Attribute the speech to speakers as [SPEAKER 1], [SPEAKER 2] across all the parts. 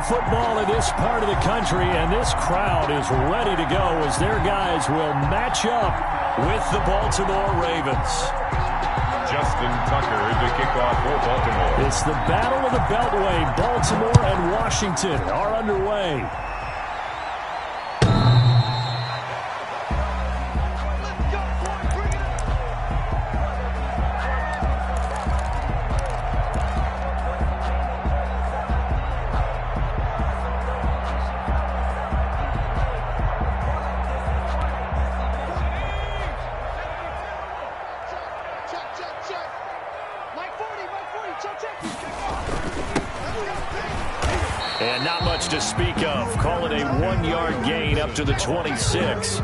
[SPEAKER 1] football in this part of the country, and this crowd is ready to go as their guys will match up with the Baltimore Ravens.
[SPEAKER 2] Justin Tucker to kick off for Baltimore.
[SPEAKER 1] It's the Battle of the Beltway. Baltimore and Washington are underway. And not much to speak of. Call it a 1-yard gain up to the 26.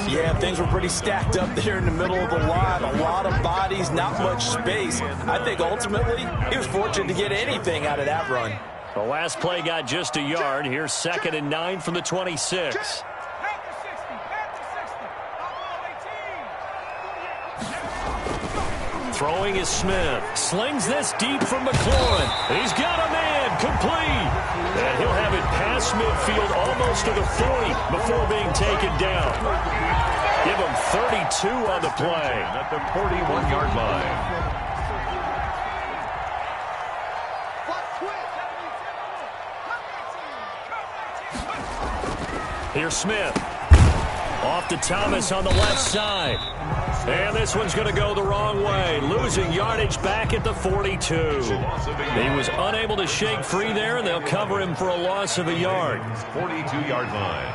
[SPEAKER 3] Yeah, things were pretty stacked up there in the middle of the line. A lot of bodies, not much space. I think ultimately he was fortunate to get anything out of that run.
[SPEAKER 1] The last play got just a yard. Here's 2nd and 9 from the 26. Throwing is Smith. Slings this deep from McLaurin. He's got a man. Complete. And he'll have it past midfield almost to the 40 before being taken down. Give him 32 on the play.
[SPEAKER 2] At the 41-yard line.
[SPEAKER 1] Here's Smith. Off to Thomas on the left side. And this one's going to go the wrong way. Losing yardage back at the 42. He was unable to shake free there, and they'll cover him for a loss of a yard.
[SPEAKER 2] 42-yard line.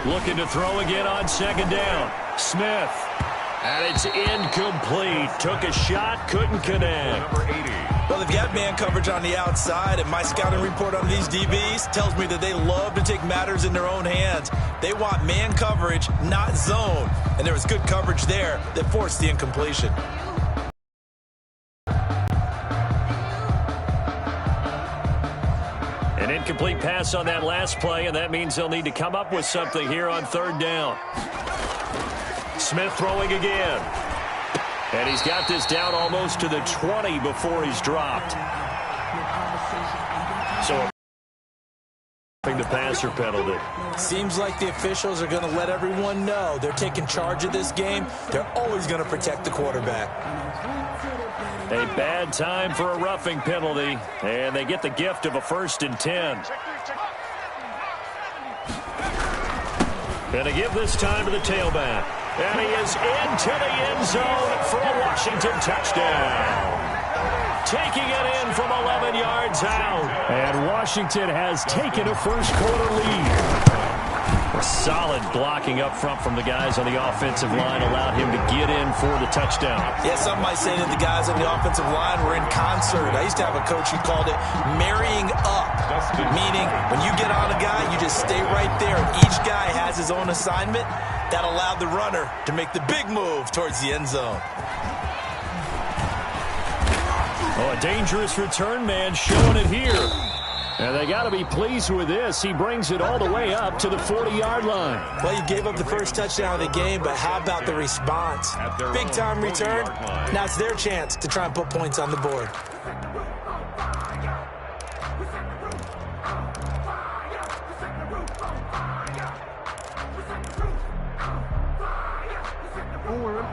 [SPEAKER 1] Looking to throw again on 2nd down. Smith. And it's incomplete. Took a shot, couldn't connect.
[SPEAKER 2] Number 80.
[SPEAKER 3] Well, they've got man coverage on the outside, and my scouting report on these DBs tells me that they love to take matters in their own hands. They want man coverage, not zone. And there was good coverage there that forced the incompletion.
[SPEAKER 1] An incomplete pass on that last play, and that means they'll need to come up with something here on 3rd down. Smith throwing again. And he's got this down almost to the 20 before he's dropped. So the passer penalty.
[SPEAKER 3] Seems like the officials are going to let everyone know they're taking charge of this game. They're always going to protect the quarterback.
[SPEAKER 1] A bad time for a roughing penalty, and they get the gift of a 1st and 10. And to give this time to the tailback. And he is into the end zone for a Washington touchdown. Taking it in from 11 yards out. And Washington has taken a first-quarter lead. A solid blocking up front from the guys on the offensive line allowed him to get in for the touchdown.
[SPEAKER 3] Yeah, some might say that the guys on the offensive line were in concert. I used to have a coach who called it marrying up, meaning when you get on a guy, you just stay right there, and each guy has his own assignment. That allowed the runner to make the big move towards the end zone.
[SPEAKER 1] Oh, a dangerous return man showing it here. And they got to be pleased with this. He brings it all the way up to the 40-yard line.
[SPEAKER 3] Well, you gave up the first touchdown of the game, but how about the response? Big-time return. Now it's their chance to try and put points on the board.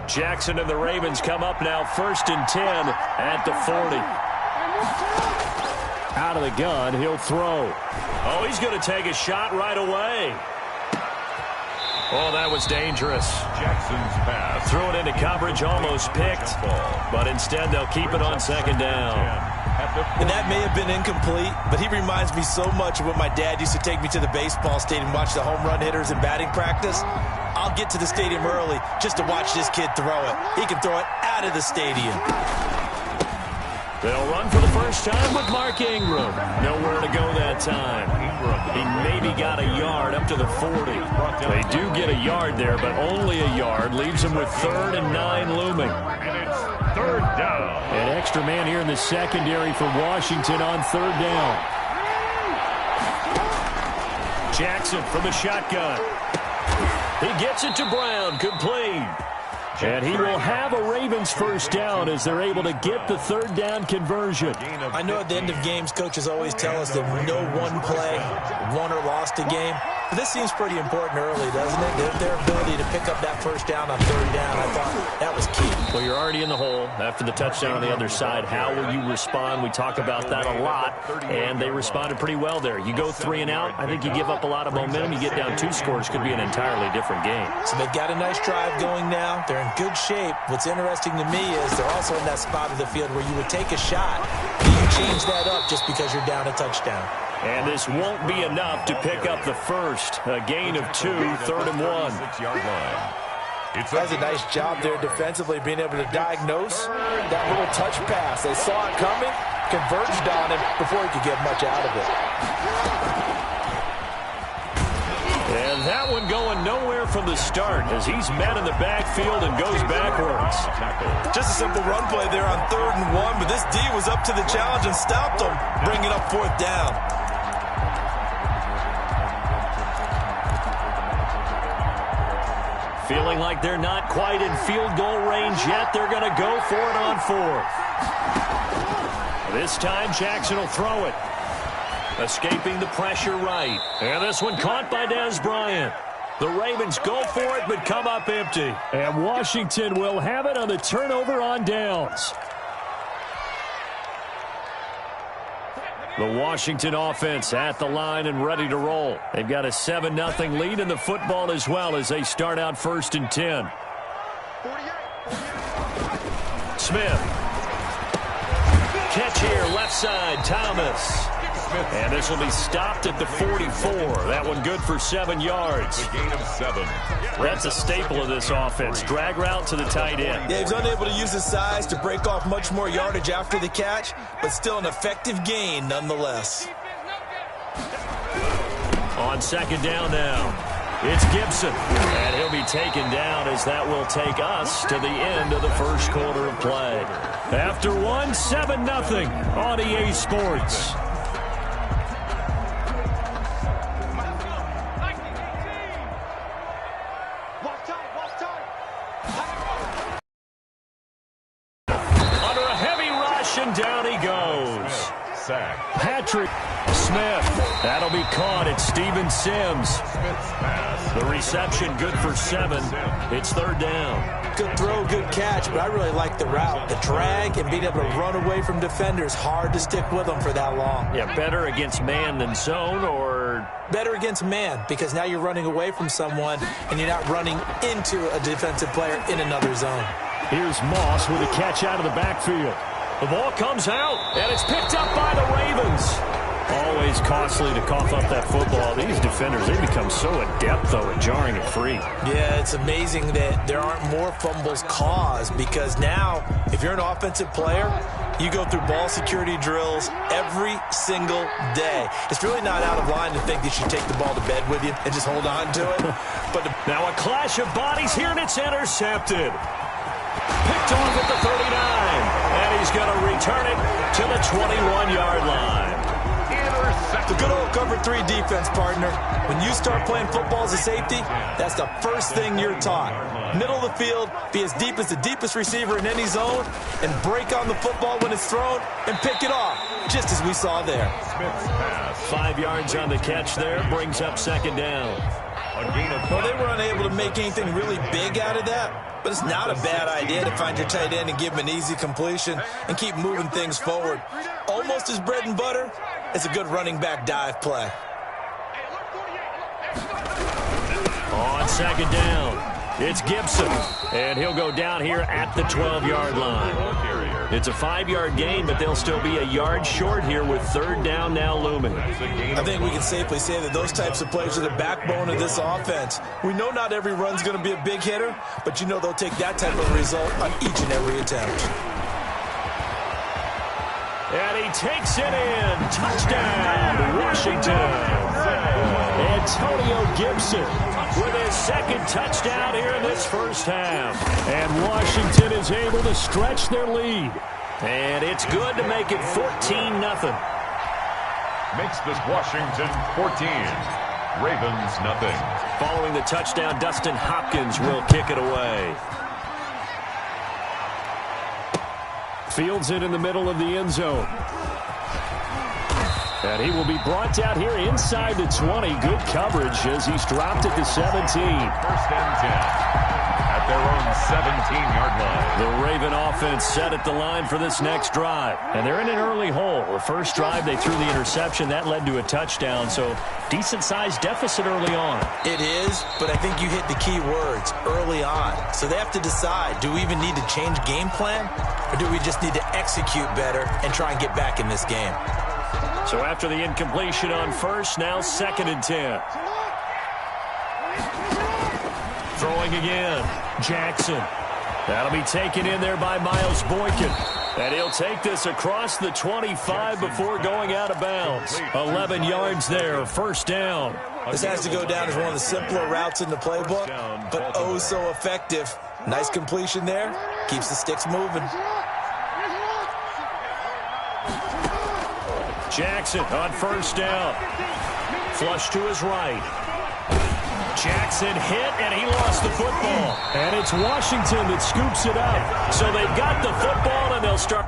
[SPEAKER 1] Jackson and the Ravens come up now 1st and 10 at the 40. Out of the gun, he'll throw. Oh, he's going to take a shot right away. Oh, that was dangerous.
[SPEAKER 2] Jackson's pass.
[SPEAKER 1] Threw it into coverage, almost picked. But instead, they'll keep it on 2nd down.
[SPEAKER 3] And that may have been incomplete, but he reminds me so much of when my dad used to take me to the baseball stadium and watch the home run hitters in batting practice. I'll get to the stadium early just to watch this kid throw it. He can throw it out of the stadium.
[SPEAKER 1] They'll run for the first time with Mark Ingram. Nowhere to go that time. He maybe got a yard up to the 40. They do get a yard there, but only a yard. Leaves them with 3rd and 9 looming.
[SPEAKER 2] And it's 3rd down.
[SPEAKER 1] An extra man here in the secondary for Washington on 3rd down. Jackson from the shotgun. He gets it to Brown. Complete. And he will have a Ravens first down as they're able to get the third down conversion.
[SPEAKER 3] I know at the end of games, coaches always tell us that no one play won or lost a game. But this seems pretty important early, doesn't it? Their ability to pick up that first down on third down, I thought that was key.
[SPEAKER 1] Well, you're already in the hole after the touchdown on the other side. How will you respond? We talk about that a lot, and they responded pretty well there. You go 3 and out, I think you give up a lot of momentum. You get down 2 scores, could be an entirely different game.
[SPEAKER 3] So they've got a nice drive going now. They're in good shape. What's interesting to me is they're also in that spot of the field where you would take a shot. Do you change that up just because you're down a touchdown?
[SPEAKER 1] And this won't be enough to pick up the first. A gain of 2, 3rd and 1.
[SPEAKER 3] Does a nice job there defensively, being able to diagnose that little touch pass. They saw it coming, converged on him before he could get much out of it.
[SPEAKER 1] And that one going nowhere from the start as he's met in the backfield and goes backwards.
[SPEAKER 3] Just a simple run play there on 3rd and 1, but this D was up to the challenge and stopped him, bringing up 4th down.
[SPEAKER 1] Feeling like they're not quite in field goal range yet. They're going to go for it on 4th. This time Jackson will throw it. Escaping the pressure right. And this one caught by Dez Bryant. The Ravens go for it but come up empty. And Washington will have it on the turnover on downs. The Washington offense at the line and ready to roll. They've got a 7-0 lead in the football as well as they start out 1st and 10. Smith. Catch here, left side, Thomas. And this will be stopped at the 44. That one good for 7 yards.
[SPEAKER 2] A gain of 7.
[SPEAKER 1] That's a staple of this offense. Drag route to the tight end.
[SPEAKER 3] Yeah, he's unable to use his size to break off much more yardage after the catch, but still an effective gain nonetheless.
[SPEAKER 1] On 2nd down now, it's Gibson. And he'll be taken down as that will take us to the end of the first quarter of play. After one, 7-0 on EA Sports. Down he goes.
[SPEAKER 2] Sack.
[SPEAKER 1] Patrick Smith. That'll be caught. It's Steven Sims. The reception good for 7. It's 3rd down.
[SPEAKER 3] Good throw, good catch, but I really like the route. The drag and being able to run away from defenders. Hard to stick with them for that long.
[SPEAKER 1] Yeah, better against man than zone, or
[SPEAKER 3] better against man, because now you're running away from someone and you're not running into a defensive player in another zone.
[SPEAKER 1] Here's Moss with a catch out of the backfield. The ball comes out, and it's picked up by the Ravens. Always costly to cough up that football. These defenders, they become so adept, though, at jarring it free.
[SPEAKER 3] Yeah, it's amazing that there aren't more fumbles caused, because now, if you're an offensive player, you go through ball security drills every single day. It's really not out of line to think that you take the ball to bed with you and just hold on to it. But
[SPEAKER 1] now a clash of bodies here, and it's intercepted. Picked off at the 39, and he's going to return it to the 21-yard line.
[SPEAKER 3] The good old cover 3 defense, partner. When you start playing football as a safety, that's the first thing you're taught. Middle of the field, be as deep as the deepest receiver in any zone, and break on the football when it's thrown and pick it off, just as we saw there.
[SPEAKER 1] 5 yards on the catch there, brings up 2nd down.
[SPEAKER 3] Well, they were unable to make anything really big out of that, but it's not a bad idea to find your tight end and give him an easy completion and keep moving things forward. Almost his bread and butter. It's a good running back dive play.
[SPEAKER 1] On 2nd down, it's Gibson, and he'll go down here at the 12-yard line. It's a 5-yard gain, but they'll still be a yard short here with 3rd down now looming.
[SPEAKER 3] I think we can safely say that those types of plays are the backbone of this offense. We know not every run's going to be a big hitter, but you know they'll take that type of result on each and every attempt.
[SPEAKER 1] And he takes it in. Touchdown, Washington. Antonio Gibson with his 2nd touchdown here in this first half. And Washington is able to stretch their lead. And it's good to make it 14-0.
[SPEAKER 2] Makes this Washington 14. Ravens nothing.
[SPEAKER 1] Following the touchdown, Dustin Hopkins will kick it away. Fields it in the middle of the end zone. And he will be brought down here inside the 20. Good coverage as he's dropped it to 17.
[SPEAKER 2] First and 10. At their own 17-yard line.
[SPEAKER 1] The Raven offense set at the line for this next drive. And they're in an early hole. The first drive, they threw the interception. That led to a touchdown, so decent-sized deficit early on.
[SPEAKER 3] It is, but I think you hit the key words, early on. So they have to decide, do we even need to change game plan, or do we just need to execute better and try and get back in this game?
[SPEAKER 1] So after the incompletion on first, now 2nd and 10. Throwing again. Jackson. That'll be taken in there by Miles Boykin. And he'll take this across the 25 before going out of bounds. 11 yards there, first down.
[SPEAKER 3] This has to go down as one of the simpler routes in the playbook, but oh so effective. Nice completion there. Keeps the sticks moving.
[SPEAKER 1] Jackson on first down. Flush to his right. Jackson hit, and he lost the football. And it's Washington that scoops it up. So they've got the football, and they'll start.